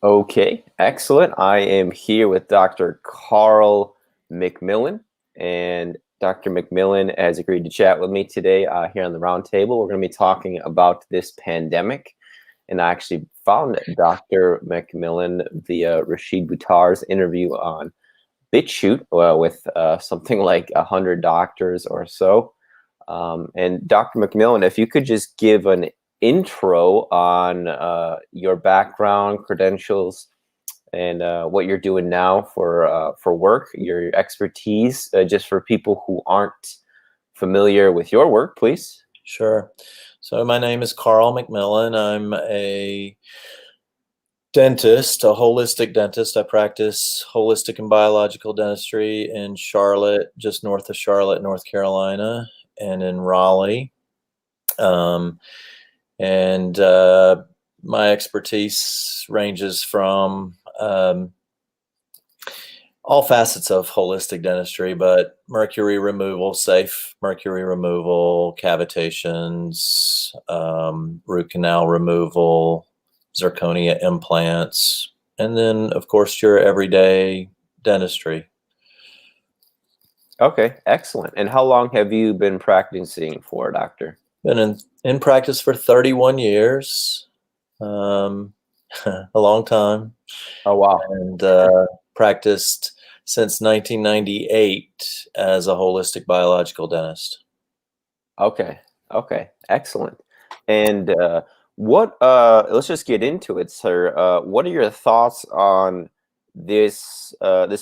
Okay, excellent. I am here with Dr. Carl McMillan, and Dr. McMillan has agreed to chat with me today here on the Roundtable. We're going to be talking about this pandemic, and I actually found Dr. McMillan via Rashid Buttar's interview on BitChute with something like 100 doctors or so. And Dr. McMillan, if you could just give an intro on your background, credentials, and what you're doing now for work, your expertise, just for people who aren't familiar with your work, please. Sure. So my name is Carl McMillan. I'm a dentist, a holistic dentist. I practice holistic and biological dentistry in Charlotte, just north of Charlotte, North Carolina, and in Raleigh. Um, and my expertise ranges from all facets of holistic dentistry, but mercury removal, safe mercury removal, cavitations, root canal removal, zirconia implants, and then, of course, your everyday dentistry. Okay, excellent. And how long have you been practicing for, doctor? Been in practice for 31 years, a long time, Oh, wow. and practiced since 1998 as a holistic biological dentist. Okay, okay, excellent. And let's just get into it, sir. What are your thoughts on this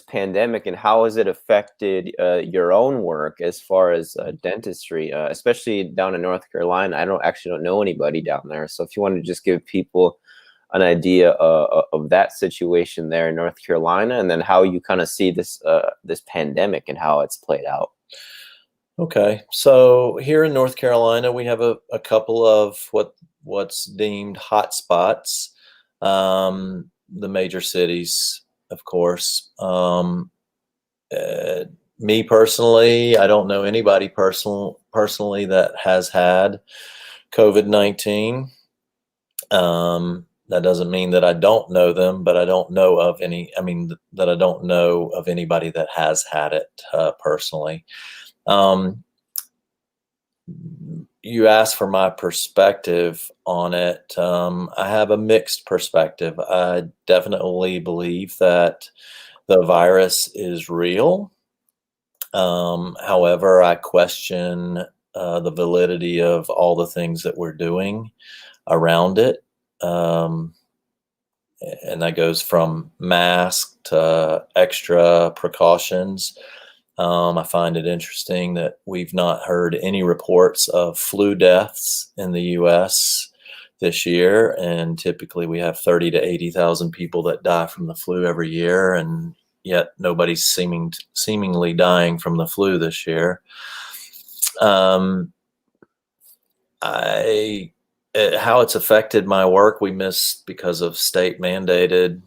pandemic, and how has it affected your own work as far as dentistry, especially down in North Carolina? I don't know anybody down there, so if you want to just give people an idea of that situation there in North Carolina, and then how you kind of see this pandemic and how it's played out. Okay, so here in North Carolina, we have a couple of what's deemed hot spots. The major cities, of course. Uh, Me personally, I don't know anybody personally that has had COVID-19. That doesn't mean that I don't know them, but I don't know of any. I mean, that I don't know of anybody that has had it personally. Um, you asked for my perspective on it. I have a mixed perspective. I definitely believe that the virus is real. However, I question the validity of all the things that we're doing around it. And that goes from mask to extra precautions. I find it interesting that we've not heard any reports of flu deaths in the U.S. this year, and typically we have 30 to 80,000 people that die from the flu every year, and yet nobody's seemingly dying from the flu this year. How it's affected my work, we missed, because of state mandated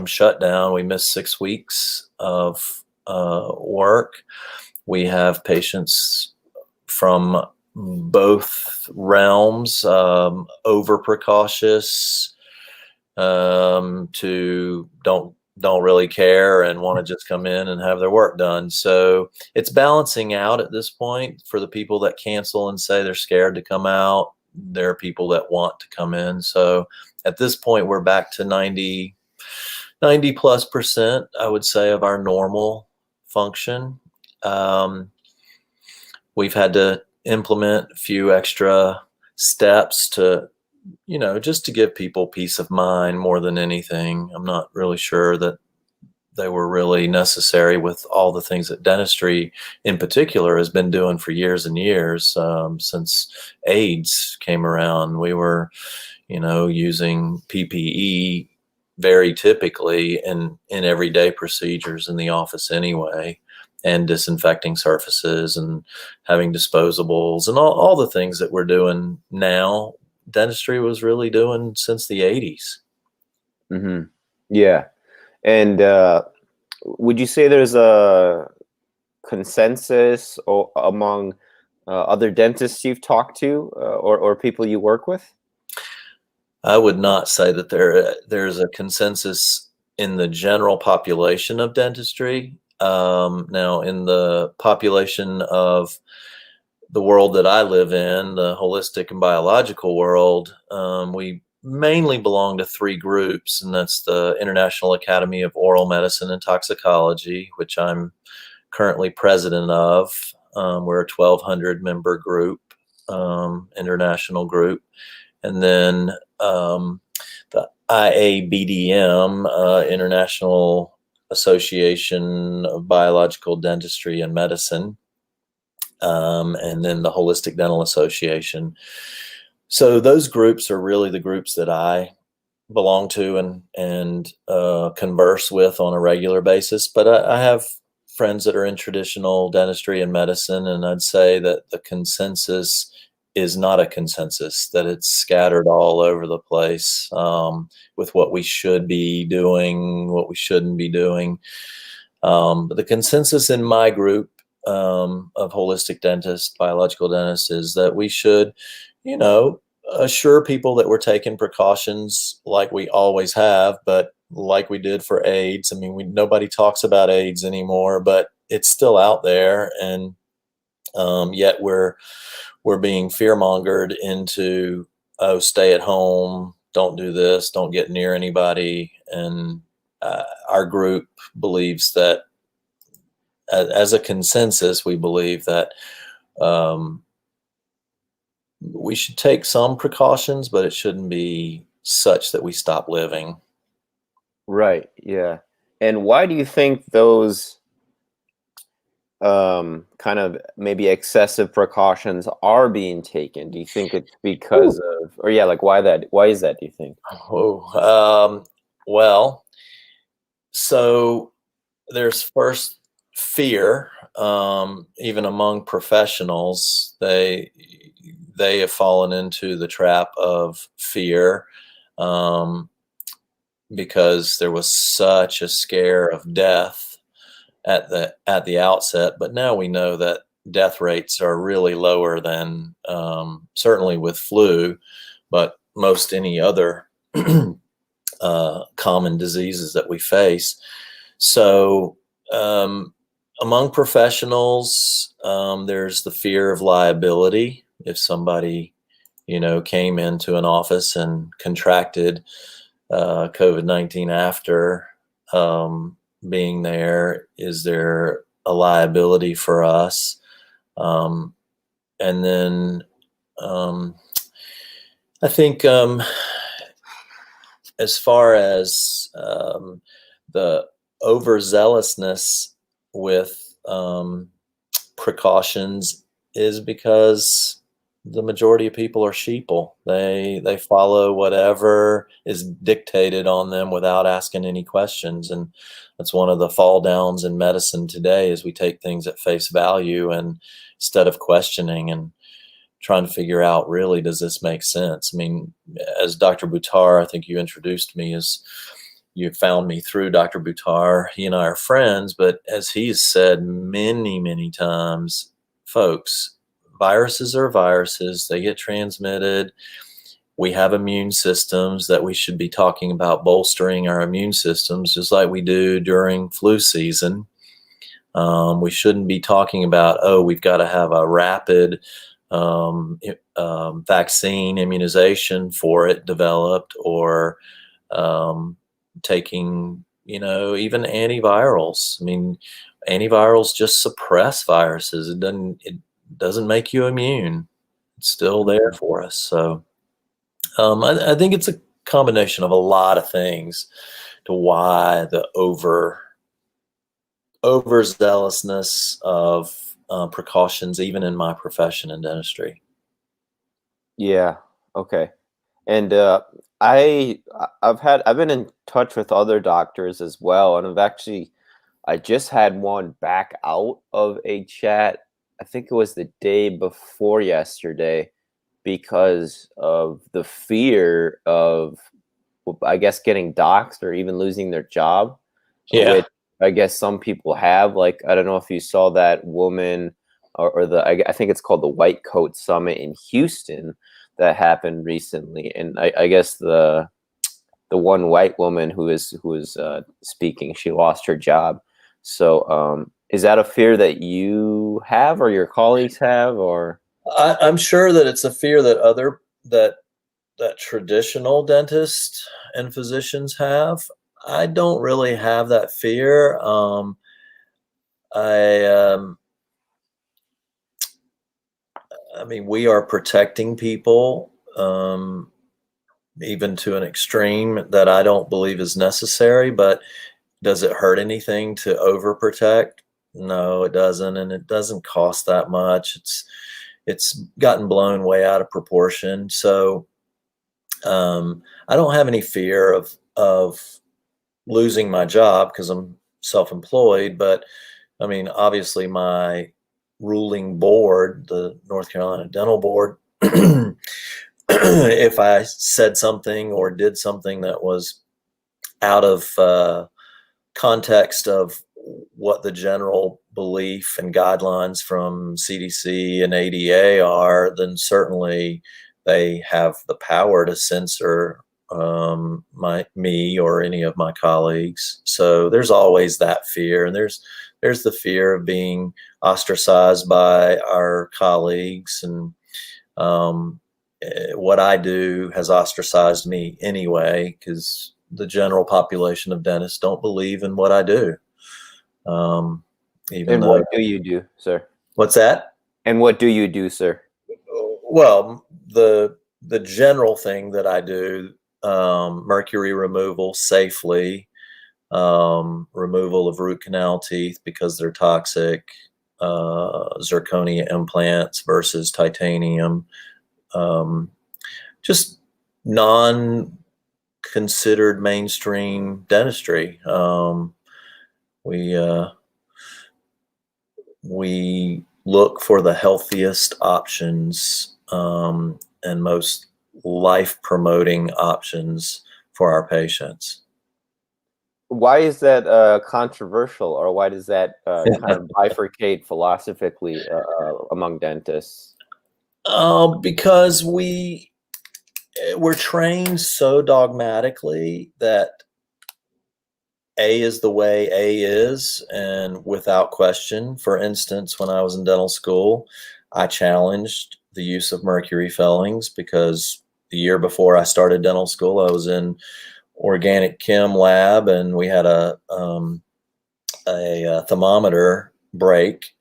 shutdown, we missed 6 weeks of work. We have patients from both realms, over precautious to don't really care and want to just come in and have their work done. So it's balancing out at this point. For the people that cancel and say they're scared to come out, there are people that want to come in. So at this point, we're back to 90 plus percent, I would say, of our normal function. We've had to implement a few extra steps to, just to give people peace of mind more than anything. I'm not really sure that they were really necessary with all the things that dentistry in particular has been doing for years and years. Since AIDS came around, we were, using PPE very typically in everyday procedures in the office anyway, and disinfecting surfaces and having disposables and all the things that we're doing now. Dentistry was really doing since the 80s. Mm-hmm. Yeah. And would you say there's a consensus among other dentists you've talked to or people you work with? I would not say that there's a consensus in the general population of dentistry. Now, in the population of the world that I live in, the holistic and biological world, we mainly belong to three groups, and that's the International Academy of Oral Medicine and Toxicology, which I'm currently president of. We're a 1,200 member group, international group. And then the IABDM, International Association of Biological Dentistry and Medicine, and then the Holistic Dental Association. So those groups are really the groups that I belong to and converse with on a regular basis. But I have friends that are in traditional dentistry and medicine, and I'd say that the consensus is not a consensus, that it's scattered all over the place, with what we should be doing, what we shouldn't be doing. But the consensus in my group, of holistic dentists, biological dentists, is that we should, you know, assure people that we're taking precautions like we always have, but like we did for AIDS. I mean, nobody talks about AIDS anymore, but it's still out there, and yet we're being fear-mongered into, oh, stay at home, don't do this, don't get near anybody. And our group believes that, as a consensus, we believe that we should take some precautions, but it shouldn't be such that we stop living. Right. Yeah. And why do you think those kind of maybe excessive precautions are being taken? Do you think it's because of, or yeah, like why is that, do you think? Well, so there's first fear. Even among professionals, they have fallen into the trap of fear, because there was such a scare of death at the outset. But now we know that death rates are really lower than, certainly with flu, but most any other common diseases that we face. So among professionals, there's the fear of liability. If somebody, came into an office and contracted COVID-19 after being there, is there a liability for us? And then I think, as far as the overzealousness with precautions, is because the majority of people are sheeple. They follow whatever is dictated on them without asking any questions. And that's one of the fall downs in medicine today, is we take things at face value, and instead of questioning and trying to figure out, really, does this make sense? I mean, as Dr. Buttar, I think you introduced me, as you found me through Dr. Buttar. He and I are friends, but as he's said many, many times, folks, viruses are viruses. They get transmitted. We have immune systems that we should be talking about bolstering our immune systems, just like we do during flu season. We shouldn't be talking about, oh, we've got to have a rapid vaccine immunization for it developed, or taking, even antivirals. I mean, antivirals just suppress viruses. It doesn't make you immune. It's still there for us. So I think it's a combination of a lot of things to why the overzealousness of precautions, even in my profession in dentistry. Yeah. Okay. And I've been in touch with other doctors as well, and I just had one back out of a chat. I think it was the day before yesterday, because of the fear of, I guess, getting doxxed or even losing their job. Yeah. Which I guess some people have. Like, I don't know if you saw that woman, or I think it's called the White Coat Summit in Houston. that happened recently, and I guess the one white woman who is speaking, she lost her job. So is that a fear that you have or your colleagues have, or? I'm sure that it's a fear that that traditional dentists and physicians have. I don't really have that fear. I I mean, we are protecting people, even to an extreme that I don't believe is necessary. But does it hurt anything to overprotect? No, it doesn't, and it doesn't cost that much. It's gotten blown way out of proportion. So I don't have any fear of losing my job because I'm self-employed. But I mean, obviously, my ruling board, the North Carolina Dental Board, if I said something or did something that was out of context of what the general belief and guidelines from CDC and ADA are, then certainly they have the power to censor me or any of my colleagues. So there's always that fear, and there's the fear of being ostracized by our colleagues, and what I do has ostracized me anyway, because the general population of dentists don't believe in what I do. Even And though, what do you do, sir? what's that? And what do you do, sir? Well, the general thing that I do, mercury removal safely, removal of root canal teeth because they're toxic, zirconia implants versus titanium, just non-considered mainstream dentistry. We look for the healthiest options, and most life-promoting options for our patients. Why is that controversial, or why does that kind of bifurcate philosophically among dentists? Because we're trained so dogmatically that A is the way A is, and without question. For instance, when I was in dental school, I challenged the use of mercury fillings because the year before I started dental school, I was in organic chem lab, and we had a thermometer break,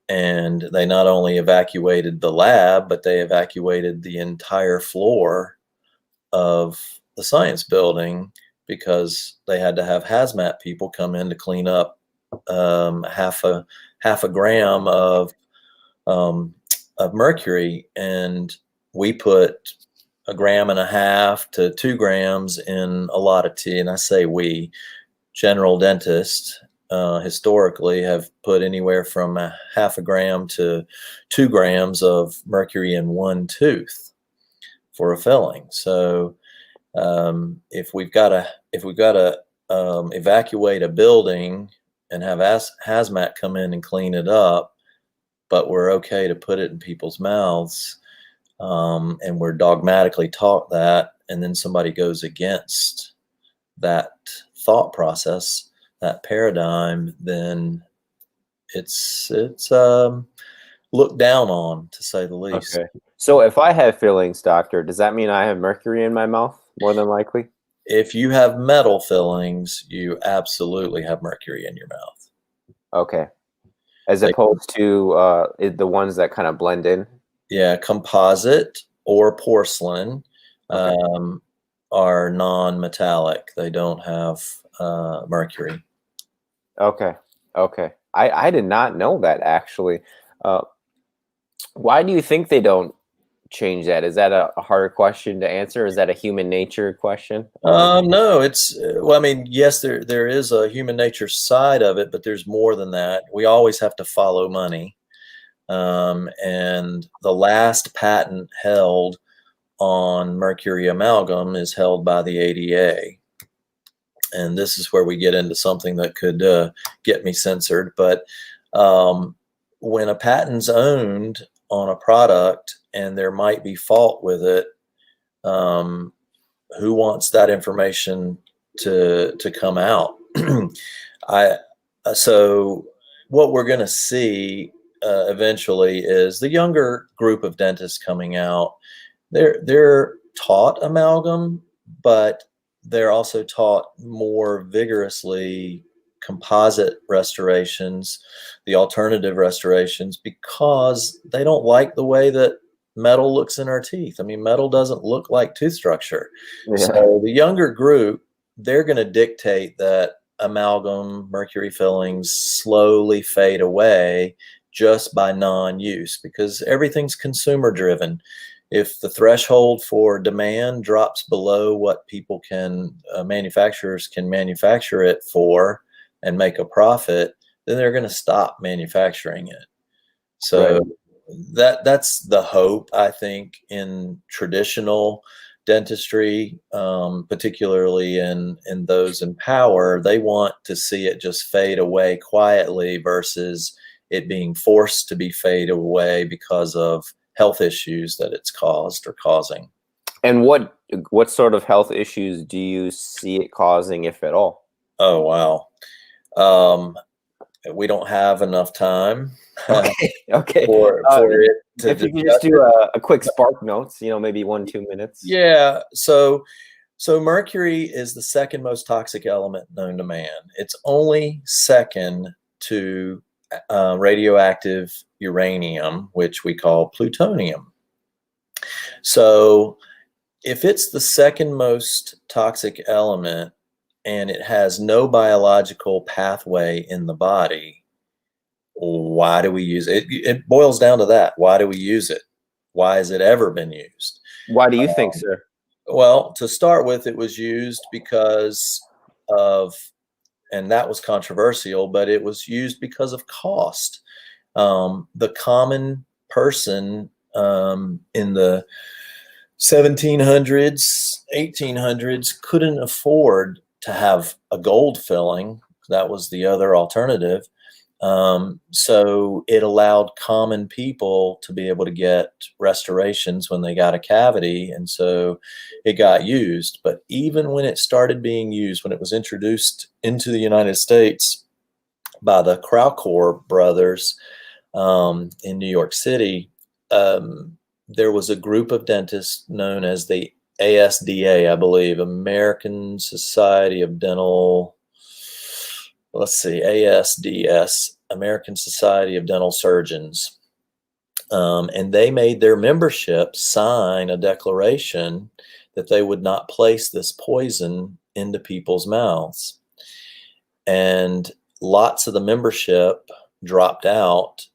and they not only evacuated the lab, but they evacuated the entire floor of the science building because they had to have hazmat people come in to clean up half a gram of mercury, and we put 1.5 to 2 grams in a lot of tea. And I say we, general dentists historically have put anywhere from 0.5 gram to 2 grams of mercury in one tooth for a filling. So if we've got to evacuate a building and have hazmat come in and clean it up, but we're okay to put it in people's mouths, and we're dogmatically taught that, and then somebody goes against that thought process, that paradigm, then it's looked down on, to say the least. Okay. So if I have fillings, doctor, does that mean I have mercury in my mouth more than likely? If you have metal fillings, you absolutely have mercury in your mouth. Okay. As opposed to the ones that kind of blend in? Yeah, composite or porcelain are non-metallic. They don't have mercury. Okay. Okay. I did not know that, actually. Why do you think they don't change that? Is that a harder question to answer? Is that a human nature question? No, it's well, I mean, yes, there is a human nature side of it, but there's more than that. We always have to follow money. And the last patent held on mercury amalgam is held by the ADA. And this is where we get into something that could get me censored. But when a patent's owned on a product and there might be fault with it, who wants that information to come out? So what we're going to see eventually is the younger group of dentists coming out. They're taught amalgam, but they're also taught more vigorously composite restorations, the alternative restorations, because they don't like the way that metal looks in our teeth. I mean, metal doesn't look like tooth structure. Yeah. So the younger group, they're going to dictate that amalgam, mercury fillings slowly fade away just by non-use, because everything's consumer driven. If the threshold for demand drops below what people can, manufacturers can manufacture it for and make a profit, then they're going to stop manufacturing it. So that's the hope, I think, in traditional dentistry, particularly in those in power. They want to see it just fade away quietly versus it being forced to be fade away because of health issues that it's caused or causing. And what sort of health issues do you see it causing, if at all? Oh, wow. We don't have enough time. Okay. For it to if you could just do a quick spark notes, maybe 1-2 minutes. Yeah. So mercury is the second most toxic element known to man. It's only second to radioactive uranium, which we call plutonium. So if it's the second most toxic element and it has no biological pathway in the body, why do we use it? It boils down to that. Why do we use it? Why has it ever been used? Why do you think, sir? Well, to start with, it was used because of, and that was controversial, but it was used because of cost. The common person in the 1700s, 1800s couldn't afford to have a gold filling. That was the other alternative. So it allowed common people to be able to get restorations when they got a cavity, and so it got used. But even when it started being used, when it was introduced into the United States by the Crowcore brothers in New York City, there was a group of dentists known as the ASDA, I believe, American Society of Dental, ASDS, American Society of Dental Surgeons. And they made their membership sign a declaration that they would not place this poison into people's mouths. And lots of the membership dropped out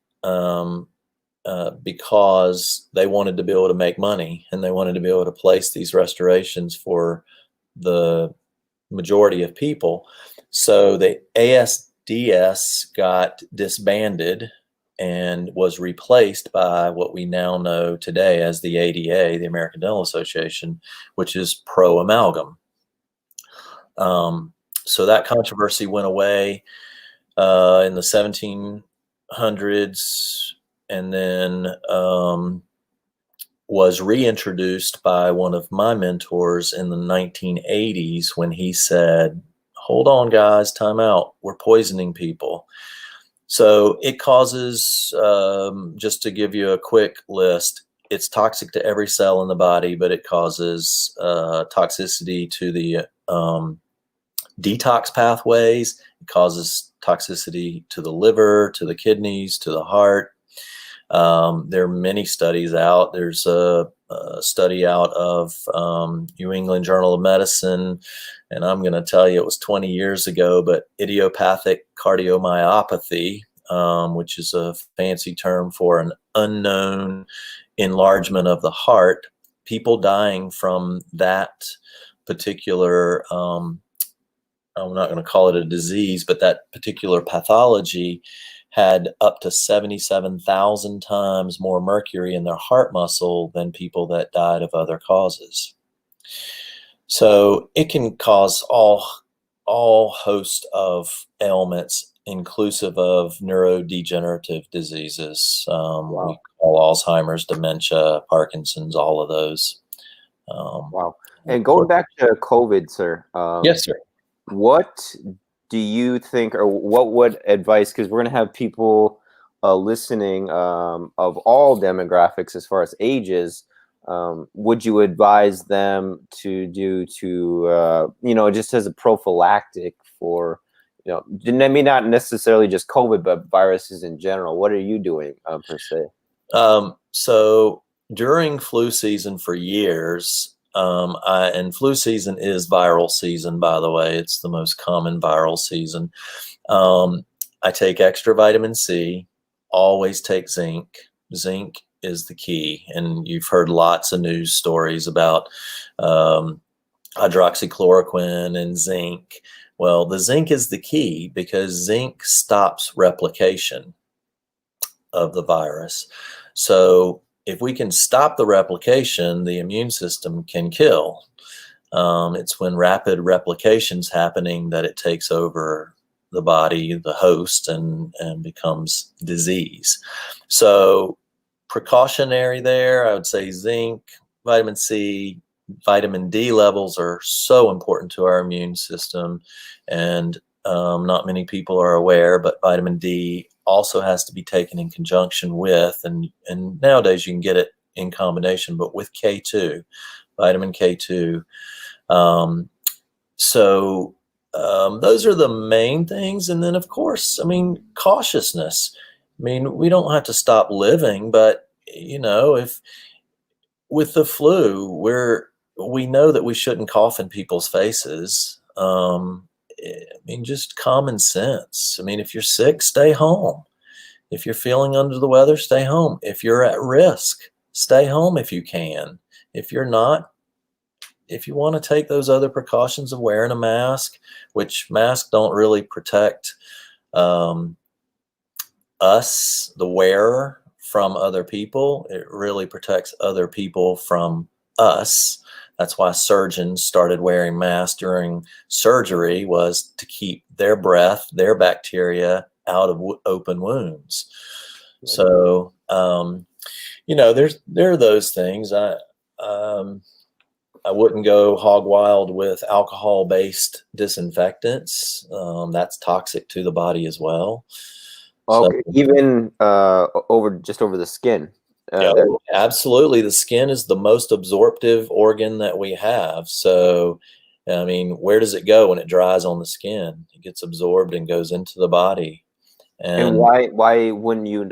because they wanted to be able to make money, and they wanted to be able to place these restorations for the majority of people. So the ASDS got disbanded and was replaced by what we now know today as the ADA, the American Dental Association, which is pro-amalgam. So that controversy went away in the 1700s, and then was reintroduced by one of my mentors in the 1980s when he said, hold on, guys, time out. We're poisoning people. So it causes, just to give you a quick list, it's toxic to every cell in the body, but it causes toxicity to the detox pathways. It causes toxicity to the liver, to the kidneys, to the heart. There are many studies out. There's a study out of New England Journal of Medicine, and I'm going to tell you it was 20 years ago, but idiopathic cardiomyopathy, which is a fancy term for an unknown enlargement of the heart, people dying from that particular, I'm not going to call it a disease, but that particular pathology had up to 77,000 times more mercury in their heart muscle than people that died of other causes. So it can cause all host of ailments inclusive of neurodegenerative diseases. Wow. We call Alzheimer's, dementia, Parkinson's, all of those. Wow. And going back to COVID, sir, Yes, sir. what do you think, or what would advice, because we're going to have people listening of all demographics as far as ages, would you advise them to do to, just as a prophylactic for, maybe not necessarily just COVID, but viruses in general? What are you doing per se? So during flu season for years, and flu season is viral season, by the way, it's the most common viral season. I take extra vitamin C, always take zinc. Zinc is the key. And you've heard lots of news stories about hydroxychloroquine and zinc. Well, the zinc is the key because zinc stops replication of the virus. So if we can stop the replication, the immune system can kill. It's when rapid replication's happening that it takes over the body, the host, and becomes disease. So precautionary there, I would say zinc, vitamin C, vitamin D levels are so important to our immune system. And not many people are aware, but vitamin D also has to be taken in conjunction with, and nowadays you can get it in combination, but with K2, vitamin K2. Those are the main things. And then, of course, cautiousness. We don't have to stop living, but, if with the flu, we know that we shouldn't cough in people's faces. Just common sense. If you're sick, stay home. If you're feeling under the weather, stay home. If you're at risk, stay home if you can. If you're not, if you want to take those other precautions of wearing a mask, which masks don't really protect us, the wearer, from other people. It really protects other people from us. That's why surgeons started wearing masks during surgery, was to keep their breath, their bacteria out of open wounds. So, there are those things. I wouldn't go hog wild with alcohol-based disinfectants. That's toxic to the body as well. Okay, so, even over the skin. Yeah, absolutely. The skin is the most absorptive organ that we have. So, where does it go when it dries on the skin? It gets absorbed and goes into the body. And why wouldn't you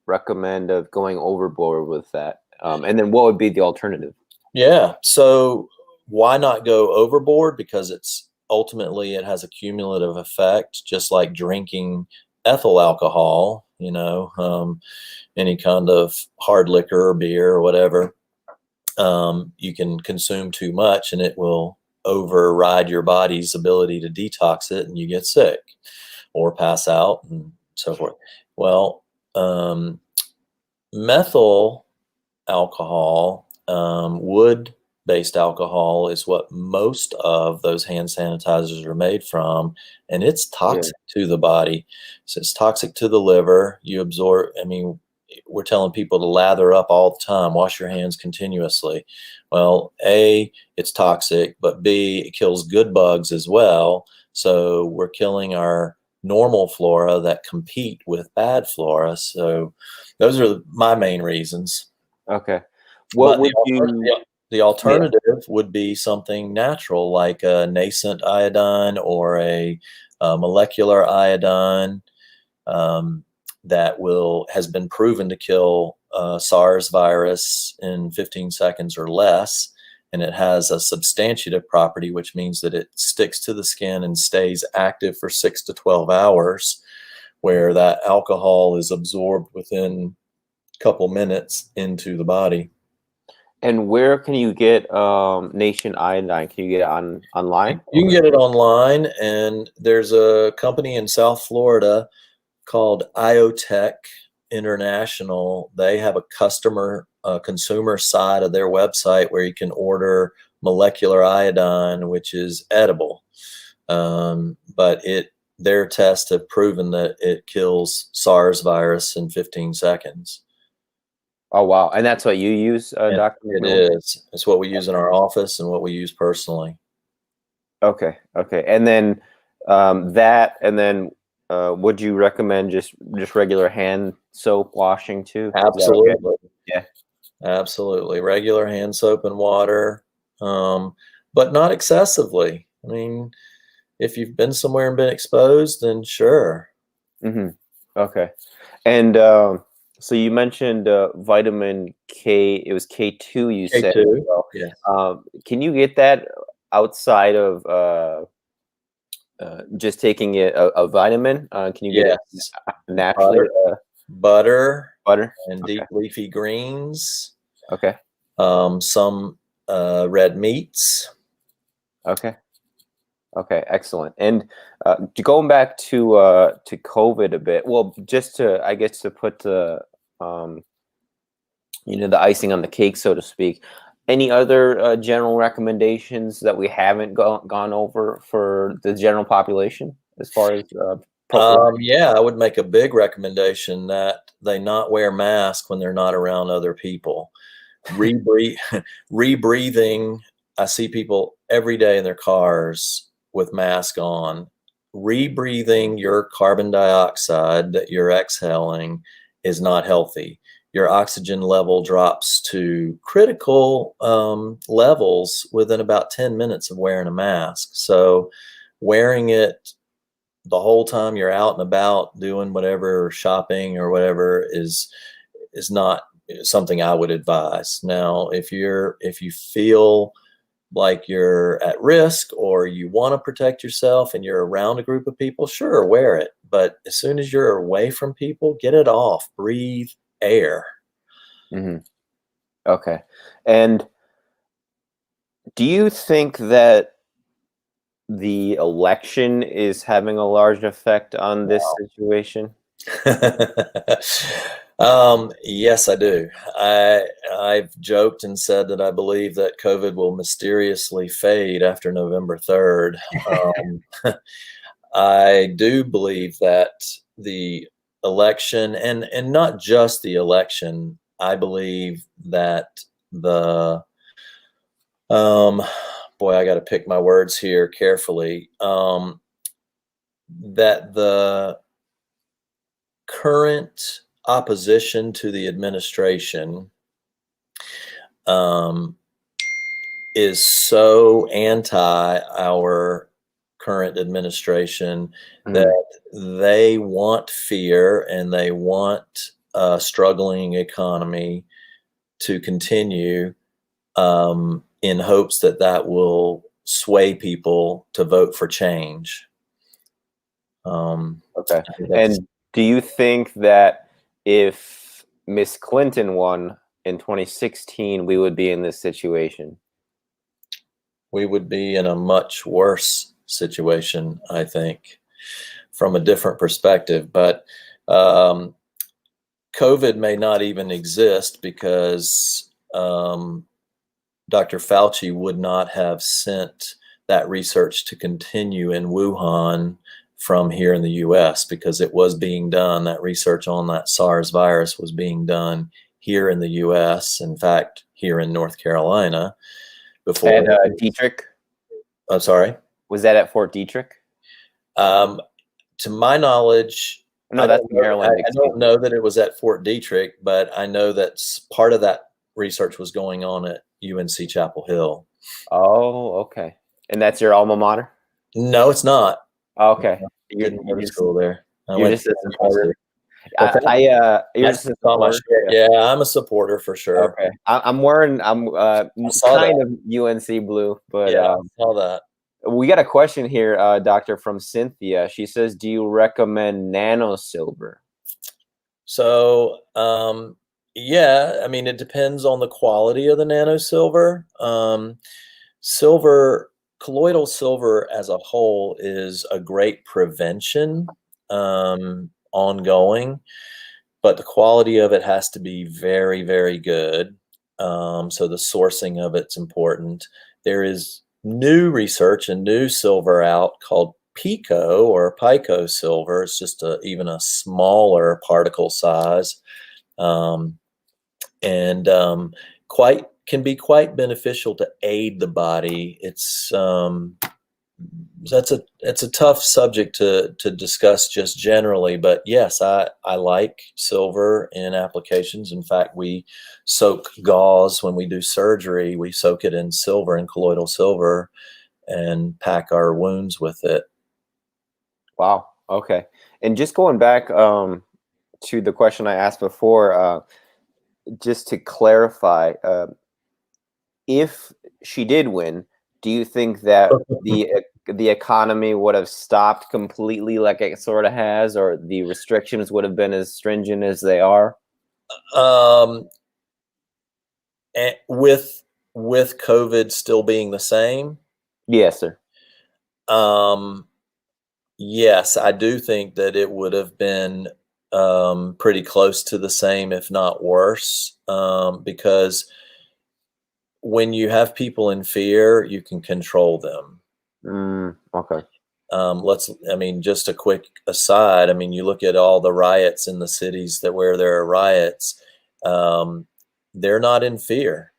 recommend of going overboard with that? And then what would be the alternative? Yeah. So why not go overboard? Because ultimately it has a cumulative effect, just like drinking ethyl alcohol, any kind of hard liquor or beer or whatever. You can consume too much and it will override your body's ability to detox it, and you get sick or pass out and so forth. Well, methyl alcohol, wood-based alcohol, is what most of those hand sanitizers are made from, and it's toxic to the body. So it's toxic to the liver. You absorb, we're telling people to lather up all the time, wash your hands continuously. Well, A, it's toxic, but B, it kills good bugs as well. So we're killing our normal flora that compete with bad flora. So those are my main reasons. Okay. The alternative would be something natural, like a nascent iodine or a molecular iodine that has been proven to kill SARS virus in 15 seconds or less. And it has a substantiative property, which means that it sticks to the skin and stays active for 6 to 12 hours, where that alcohol is absorbed within a couple minutes into the body. And where can you get Nation Iodine? Can you get it online? You can get it online, and there's a company in South Florida called Iotech International. They have a consumer side of their website where you can order molecular iodine, which is edible. But their tests have proven that it kills SARS virus in 15 seconds. Oh, wow. And that's what you use, Dr. It McMillan? is. It's what we use in our office and what we use personally. Okay. Okay. And then would you recommend just regular hand soap washing too? Is that okay? Absolutely. Yeah. Absolutely. Regular hand soap and water, but not excessively. I mean, if you've been somewhere and been exposed, then sure. Okay. And so you mentioned vitamin K. It was K2 you said as K2. well. Yes. Can you get that outside of just taking a vitamin? Can you get it Yes. naturally? Butter Butter? and Okay. deep leafy greens, Okay. some red meats. Okay. Okay, excellent. And going back to COVID a bit, well, just to, I guess, to put the the icing on the cake, so to speak. Any other general recommendations that we haven't gone over for the general population as far as prophylactic? Yeah, I would make a big recommendation that they not wear masks when they're not around other people. Rebreathing. I see people every day in their cars with masks on. Rebreathing your carbon dioxide that you're exhaling is not healthy. Your oxygen level drops to critical levels within about 10 minutes of wearing a mask. So wearing it the whole time you're out and about doing whatever, shopping or whatever, is not something I would advise. Now, if you feel like you're at risk or you want to protect yourself and you're around a group of people, sure, wear it. But as soon as you're away from people, get it off. Breathe air. Okay. And do you think that the election is having a large effect on this situation? Yes, I do. I've joked and said that I believe that COVID will mysteriously fade after November 3rd. I do believe that the election, and not just the election, I believe that the boy, I got to pick my words here carefully. That the current opposition to the administration is so anti our current administration that they want fear and they want a struggling economy to continue, in hopes that that will sway people to vote for change. Okay. And do you think that if Miss Clinton won in 2016, we would be in this situation? We would be in a much worse situation, I think, from a different perspective. But COVID may not even exist because Dr. Fauci would not have sent that research to continue in Wuhan from here in the US, because it was being done. That research on that SARS virus was being done here in the US, in fact, here in North Carolina. Before At Dietrich? I'm sorry? Was that at Fort Dietrich? To my knowledge, No, that's Maryland. I don't know that it was at Fort Dietrich, but I know that part of that research was going on at UNC Chapel Hill. Oh, okay. And that's your alma mater? No, it's not. Okay. You didn't go to school there. You're just a supporter. You're just a supporter. Yeah, I'm a supporter for sure. Okay. I'm wearing, kind of UNC blue, but yeah, I saw that. We got a question here, Doctor, from Cynthia. She says, do you recommend Nanosilver? So, yeah, I mean, it depends on the quality of the Nanosilver. Colloidal silver as a whole is a great prevention, ongoing, but the quality of it has to be very, very good. So the sourcing of it's important. There is new research and new silver out called pico or pico silver. It's just even a smaller particle size, and quite can be quite beneficial to aid the body. It's it's a tough subject to discuss just generally, but yes, I like silver in applications. In fact, we soak gauze when we do surgery. We soak it in silver, in colloidal silver, and pack our wounds with it. Wow. Okay. And just going back to the question I asked before, just to clarify, if she did win, do you think that the economy would have stopped completely like it sort of has, or the restrictions would have been as stringent as they are? And with COVID still being the same, Yes, sir. yes, I do think that it would have been pretty close to the same, if not worse, because when you have people in fear, you can control them. Okay. I mean, just a quick aside. I mean, you look at all the riots in the cities where there are riots, they're not in fear.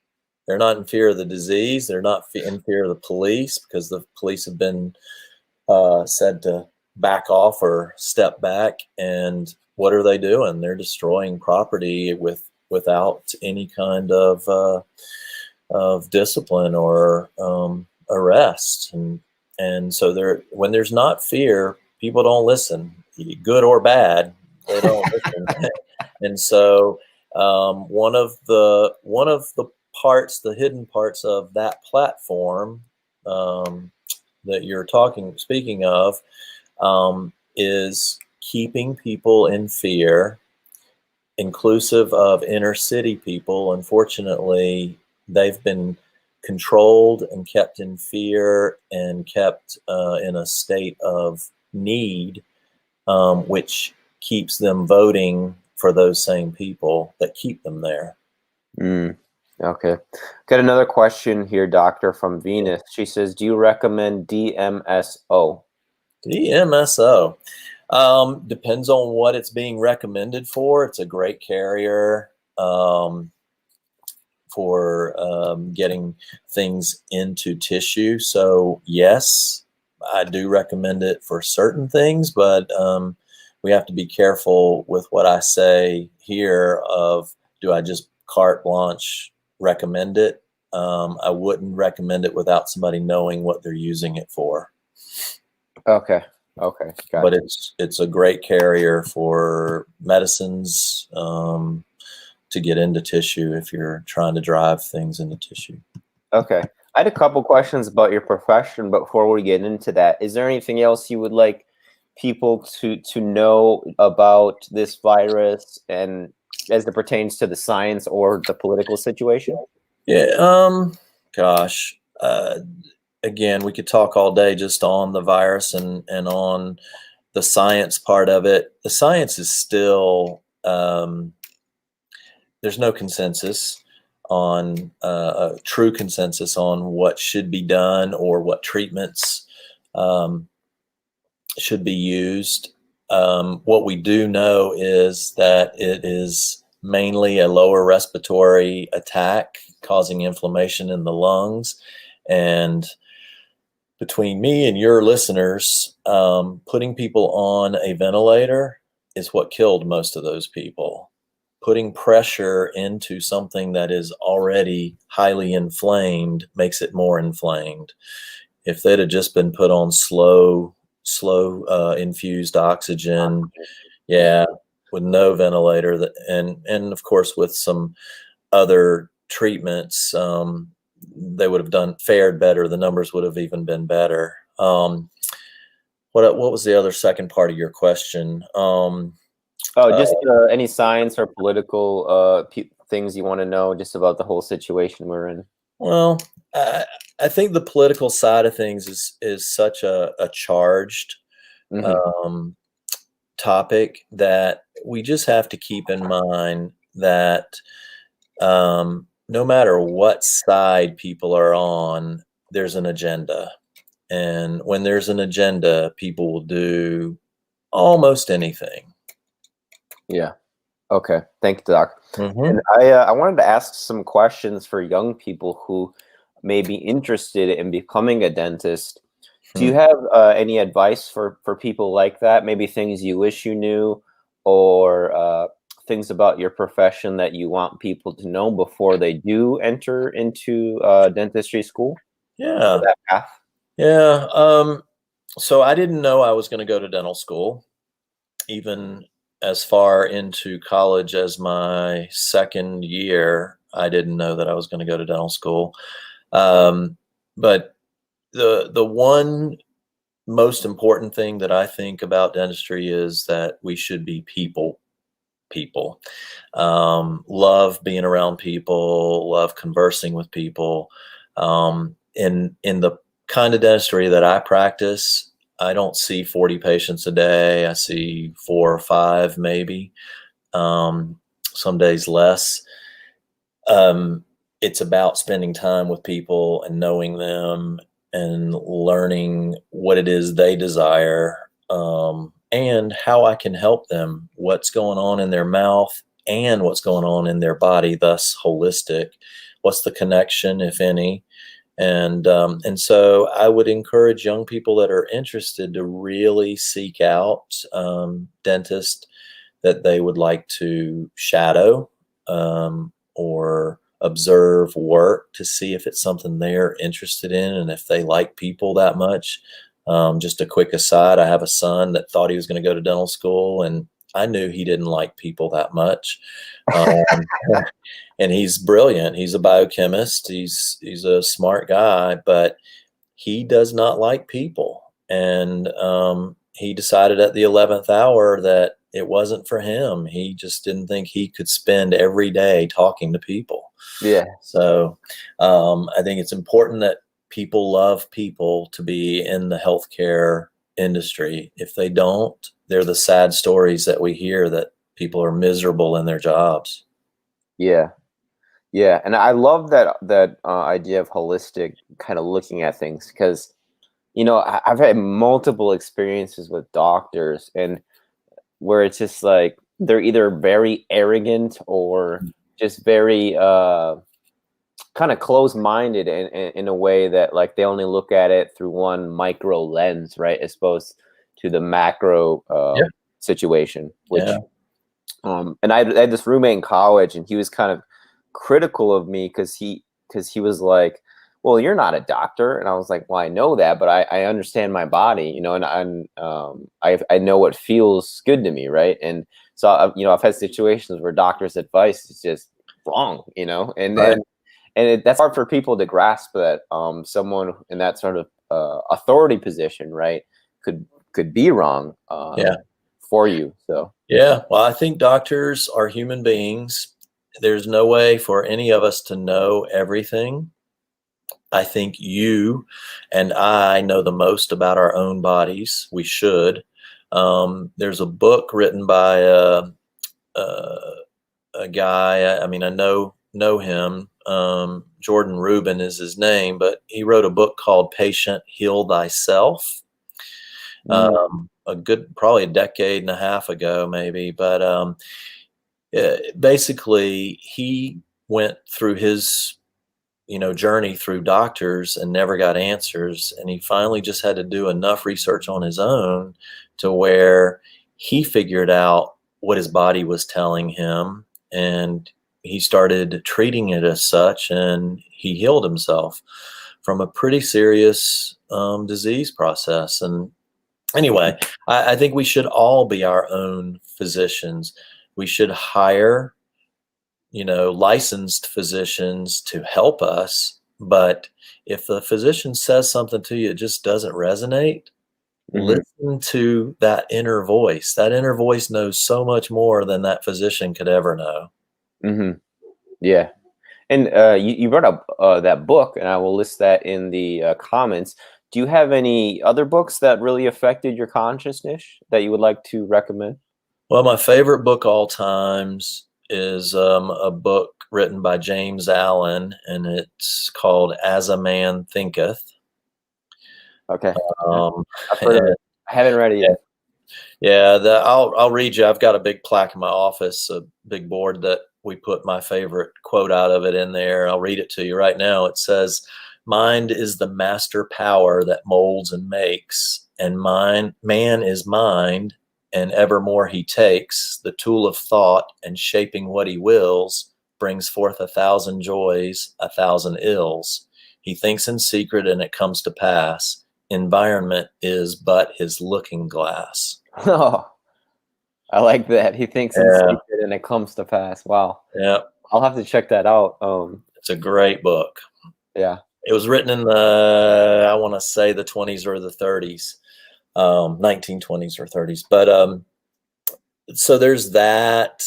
They're not in fear of the disease. They're not in fear of the police, because the police have been said to back off or step back. And what are they doing? They're destroying property without any kind of discipline or arrest. And so when there's not fear, people don't listen, good or bad. They don't listen. And so one of the parts, the hidden parts of that platform that you're speaking of, is keeping people in fear, inclusive of inner city people. Unfortunately, they've been controlled and kept in fear and kept in a state of need, which keeps them voting for those same people that keep them there. Okay. Got another question here, Doctor, from Venus. She says, do you recommend DMSO? DMSO. Depends on what it's being recommended for. It's a great carrier for getting things into tissue. So yes, I do recommend it for certain things, but we have to be careful with what I say here of, do I just carte blanche recommend it? I wouldn't recommend it without somebody knowing what they're using it for. Okay. Okay. Gotcha. But it's a great carrier for medicines to get into tissue if you're trying to drive things into tissue. Okay. I had a couple questions about your profession, but before we get into that, is there anything else you would like people to know about this virus, and as it pertains to the science or the political situation? Yeah. Gosh. Again, we could talk all day just on the virus and on the science part of it. The science is still, there's no consensus on a true consensus on what should be done or what treatments should be used. What we do know is that it is mainly a lower respiratory attack causing inflammation in the lungs. And between me and your listeners, putting people on a ventilator is what killed most of those people. Putting pressure into something that is already highly inflamed makes it more inflamed. If they'd have just been put on slow infused oxygen, with no ventilator, and of course with some other treatments, they would have fared better. The numbers would have even been better. What was the other second part of your question? Just any science or political things you want to know just about the whole situation we're in. Well, I think the political side of things is such a charged topic that we just have to keep in mind that no matter what side people are on, there's an agenda. And when there's an agenda, people will do almost anything. Yeah. Okay. Thank you, Doc. Mm-hmm. And I wanted to ask some questions for young people who may be interested in becoming a dentist. Do you have any advice for people like that? Maybe things you wish you knew, or things about your profession that you want people to know before they do enter into dentistry school? Or Yeah. that path? Yeah. So I didn't know I was going to go to dental school, even as far into college as my second year. I didn't know that I was going to go to dental school. But the one most important thing that I think about dentistry is that we should be people. Love being around people, love conversing with people. In the kind of dentistry that I practice, I don't see 40 patients a day. I see 4 or 5 maybe, some days less. It's about spending time with people and knowing them and learning what it is they desire, and how I can help them, what's going on in their mouth and what's going on in their body, thus holistic. What's the connection, if any? And so I would encourage young people that are interested to really seek out dentists that they would like to shadow, or observe work to see if it's something they're interested in and if they like people that much. Just a quick aside, I have a son that thought he was going to go to dental school, and I knew he didn't like people that much. Um, and he's brilliant. He's a biochemist. He's a smart guy, but he does not like people. And he decided at the 11th hour that it wasn't for him. He just didn't think he could spend every day talking to people. Yeah. So I think it's important that people love people to be in the healthcare industry. If they don't, they're the sad stories that we hear, that people are miserable in their jobs. Yeah. Yeah, and I love that idea of holistic kind of looking at things, because I've had multiple experiences with doctors, and where it's just like they're either very arrogant or just very kind of close-minded in a way that, like, they only look at it through one micro lens, right, as opposed to the macro Yeah. situation. Which Yeah. And I had this roommate in college, and he was kind of critical of me because he was like, "Well, you're not a doctor," and I was like, "Well, I know that, but I understand my body, I know what feels good to me, right?" And so I've had situations where doctors' advice is just wrong, and Right. that's hard for people to grasp, that someone in that sort of authority position, right, could be wrong. Yeah. For you. So Yeah. Well, I think doctors are human beings. There's no way for any of us to know everything. I think you and I know the most about our own bodies. We should. There's a book written by a guy. I mean, I know him. Jordan Rubin is his name, but he wrote a book called "Patient Heal Thyself." Probably a decade and a half ago, maybe. But basically, he went through his journey through doctors and never got answers, and he finally just had to do enough research on his own to where he figured out what his body was telling him, and he started treating it as such, and he healed himself from a pretty serious disease process. And anyway, I think we should all be our own physicians. We should hire, licensed physicians to help us. But if the physician says something to you, it just doesn't resonate, listen to that inner voice. That inner voice knows so much more than that physician could ever know. Mm-hmm. Yeah. And you brought up that book, and I will list that in the comments. Do you have any other books that really affected your consciousness that you would like to recommend? Well, my favorite book all times is a book written by James Allen, and it's called "As a Man Thinketh." Okay. Um, I've heard of and it. I haven't read it yeah, yet. yeah, I'll read you. I've got a big plaque in my office, a big board that we put my favorite quote out of it in there. I'll read it to you right now. It says, "Mind is the master power that molds and makes, and man is mind, and evermore he takes the tool of thought, and shaping what he wills, brings forth 1,000 joys, 1,000 ills. He thinks in secret, and it comes to pass. Environment is but his looking glass." Oh, I like that. He thinks in Yeah, secret and it comes to pass. Wow. yeah, I'll have to check that out. it's a great book. Yeah. It was written in the, I want to say the 20s or the 30s, 1920s or 30s. But so there's that.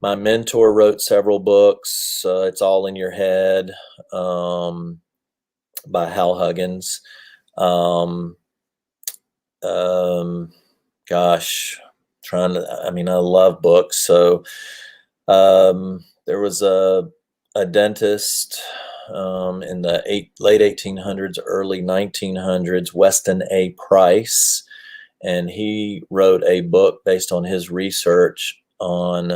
My mentor wrote several books. It's All in Your Head, by Hal Huggins. Um, um, gosh, I mean, I love books. So there was a dentist in the late 1800s, early 1900s, Weston A. Price, and he wrote a book based on his research on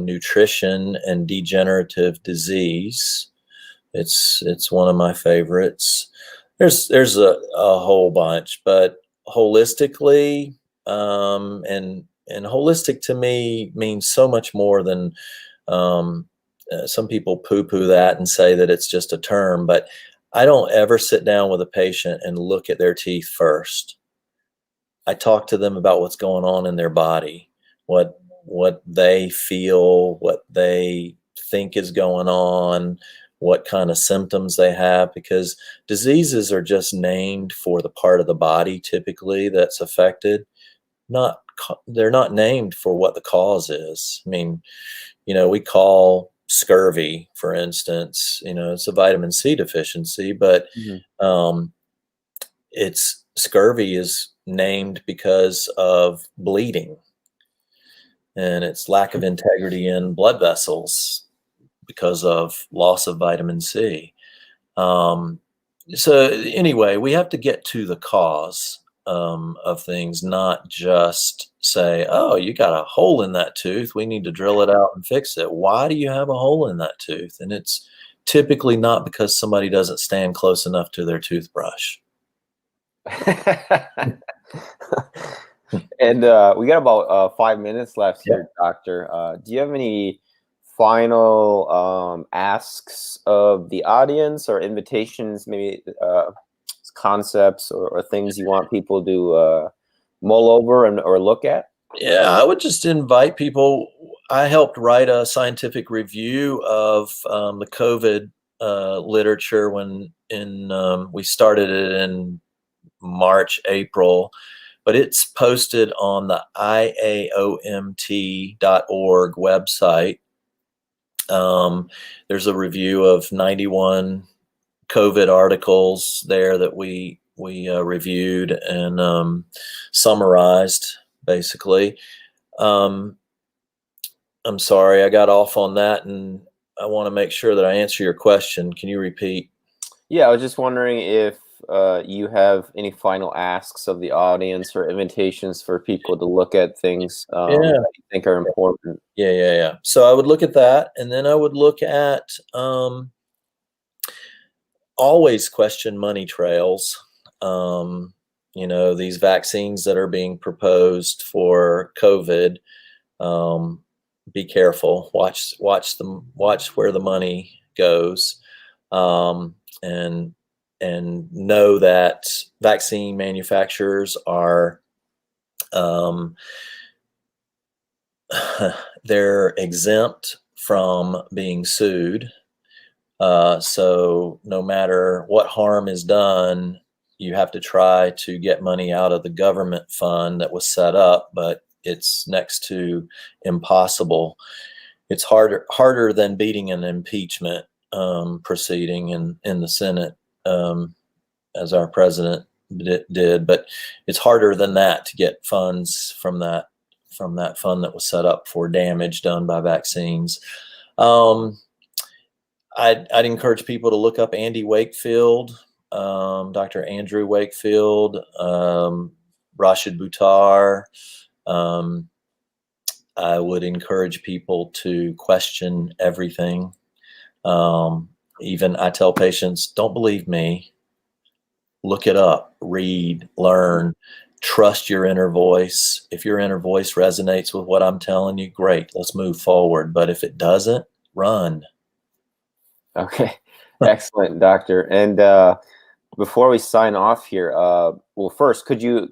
nutrition and degenerative disease. It's one of my favorites. There's a whole bunch, but holistically, and holistic to me means so much more than some people poo-poo that and say that it's just a term, but I don't ever sit down with a patient and look at their teeth first. I talk to them about what's going on in their body, what they feel, what they think is going on, what kind of symptoms they have, because diseases are just named for the part of the body typically that's affected. They're not named for what the cause is. I mean, we call scurvy, for instance, it's a vitamin C deficiency, but Mhm. um, it's scurvy is named because of bleeding, and it's lack of integrity in blood vessels because of loss of vitamin C. Um, so anyway, we have to get to the cause of things, not just say, "Oh, you got a hole in that tooth. We need to drill it out and fix it." Why do you have a hole in that tooth? And it's typically not because somebody doesn't stand close enough to their toothbrush. And we got about 5 minutes left Yeah. here, Doctor. Do you have any final asks of the audience or invitations, maybe concepts or things you want people to mull over or look at? Yeah, I would just invite people. I helped write a scientific review of the COVID literature we started it in March, April, but it's posted on the IAOMT.org website. There's a review of 91 COVID articles there that we reviewed and summarized, basically. Um, I'm sorry, I got off on that, and I want to make sure that I answer your question. Can you repeat? Yeah, I was just wondering if you have any final asks of the audience or invitations for people to look at things Yeah, that you think are important. yeah. So I would look at that, and then I would look at always question money trails. These vaccines that are being proposed for COVID. Be careful. Watch where the money goes, and know that vaccine manufacturers are they're exempt from being sued. So no matter what harm is done, you have to try to get money out of the government fund that was set up, but it's next to impossible. It's harder than beating an impeachment proceeding in the Senate, as our president did, but it's harder than that to get funds from that fund that was set up for damage done by vaccines. I'd encourage people to look up Andy Wakefield. Dr. Andrew Wakefield, Rashid Buttar. I would encourage people to question everything. Even I tell patients, don't believe me. Look it up, read, learn, trust your inner voice. If your inner voice resonates with what I'm telling you, great, let's move forward. But if it doesn't, run. Okay, excellent, doctor. And before we sign off here, well, first, could you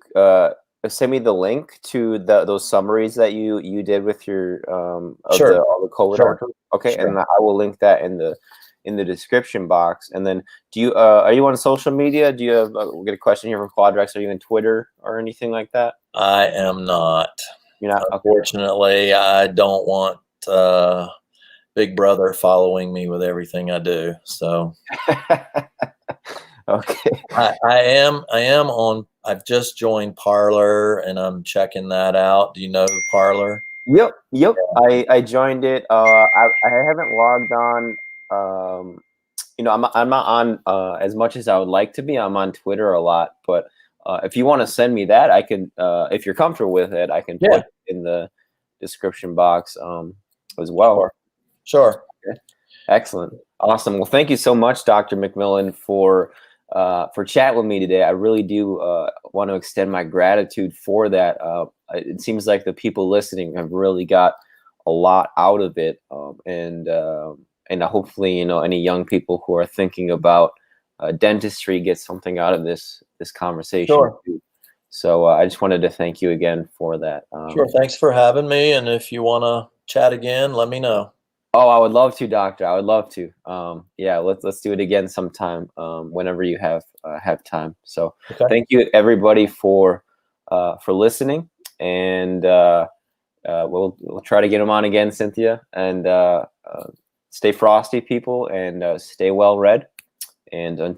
send me the link to those summaries that you did with your of Sure. all the COVID Sure. articles? Okay, Sure. and I will link that in the description box. And then, do you are you on social media? Do you have? We'll get a question here from Quadrex. Are you on Twitter or anything like that? I am not. You're not. Okay. Unfortunately, I don't want Big Brother following me with everything I do. So Okay. I am on. I've just joined Parlor, and I'm checking that out. Do you know Parlor? Yep. I joined it. I haven't logged on. I'm not on as much as I would like to be. I'm on Twitter a lot, but if you want to send me that, I can. If you're comfortable with it, I can put it in the description box as well. Sure. Okay. Excellent. Awesome. Well, thank you so much, Dr. McMillan, for chatting with me today. I really do want to extend my gratitude for that. It seems like the people listening have really got a lot out of it, and hopefully, any young people who are thinking about dentistry get something out of this conversation. Sure. Too. So I just wanted to thank you again for that. Sure. Thanks for having me. And if you want to chat again, let me know. Oh, I would love to, doctor. I would love to. Yeah, let's do it again sometime, whenever you have time. So thank you everybody for listening, and we'll try to get them on again, Cynthia. And stay frosty, people, and stay well read. And until